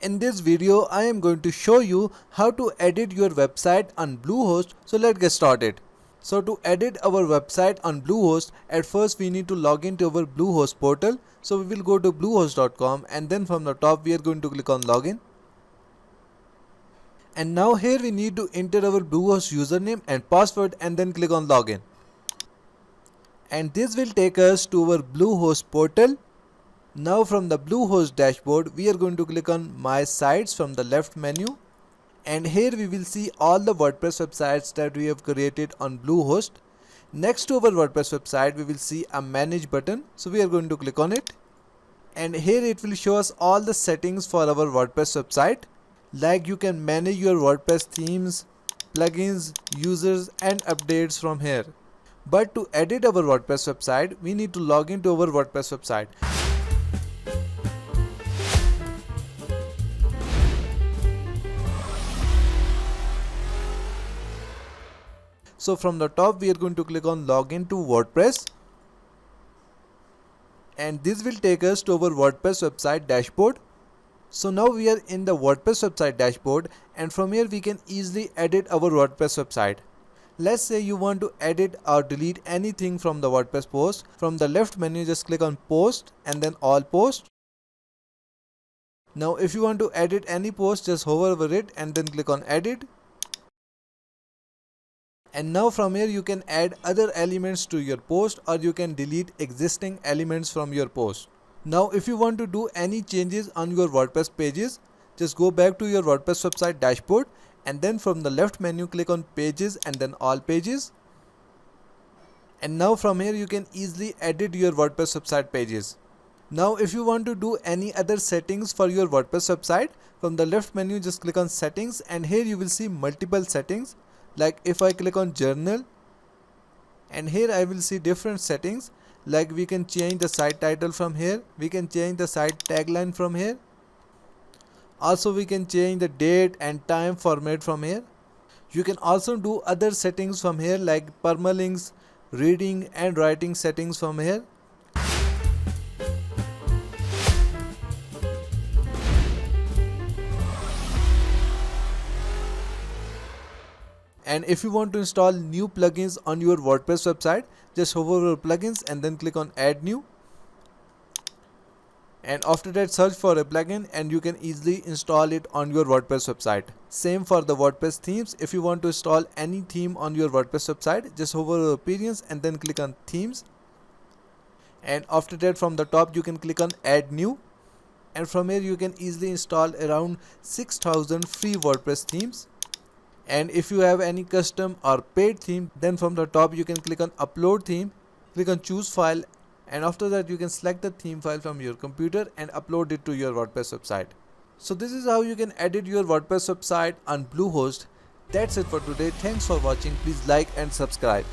In this video, I am going to show you how to edit your website on Bluehost. So let's get started. So to edit our website on Bluehost, at first we need to log into our Bluehost portal. So we will go to bluehost.com and then from the top we are going to click on login. And now here we need to enter our Bluehost username and password and then click on login. And this will take us to our Bluehost portal. Now from the Bluehost dashboard, we are going to click on My Sites from the left menu. And here we will see all the WordPress websites that we have created on Bluehost. Next to our WordPress website, we will see a Manage button. So we are going to click on it. And here it will show us all the settings for our WordPress website. Like you can manage your WordPress themes, plugins, users and updates from here. But to edit our WordPress website, we need to log into our WordPress website. So from the top we are going to click on login to WordPress, and this will take us to our WordPress website dashboard. So now we are in the WordPress website dashboard, and from here we can easily edit our WordPress website. Let's say you want to edit or delete anything from the WordPress post. From the left menu just click on post and then all post. Now if you want to edit any post, just hover over it and then click on edit. And now from here you can add other elements to your post, or you can delete existing elements from your post. Now if you want to do any changes on your WordPress pages, just go back to your WordPress website dashboard and then from the left menu click on pages and then all pages. And now from here you can easily edit your WordPress website pages. Now if you want to do any other settings for your WordPress website, from the left menu just click on settings, and here you will see multiple settings. Like if I click on journal, and here I will see different settings. Like we can change the site title from here, we can change the site tagline from here. Also we can change the date and time format from here. You can also do other settings from here like permalinks, reading and writing settings from here. And if you want to install new plugins on your WordPress website, just hover over plugins and then click on add new. And after that search for a plugin and you can easily install it on your WordPress website. Same for the WordPress themes. If you want to install any theme on your WordPress website, just hover over appearance and then click on themes. And after that from the top you can click on add new. And from here you can easily install around 6,000 free WordPress themes. And if you have any custom or paid theme, then from the top you can click on upload theme, click on choose file, and after that you can select the theme file from your computer and upload it to your WordPress website. So this is how you can edit your WordPress website on Bluehost. That's it for today. Thanks for watching. Please like and subscribe.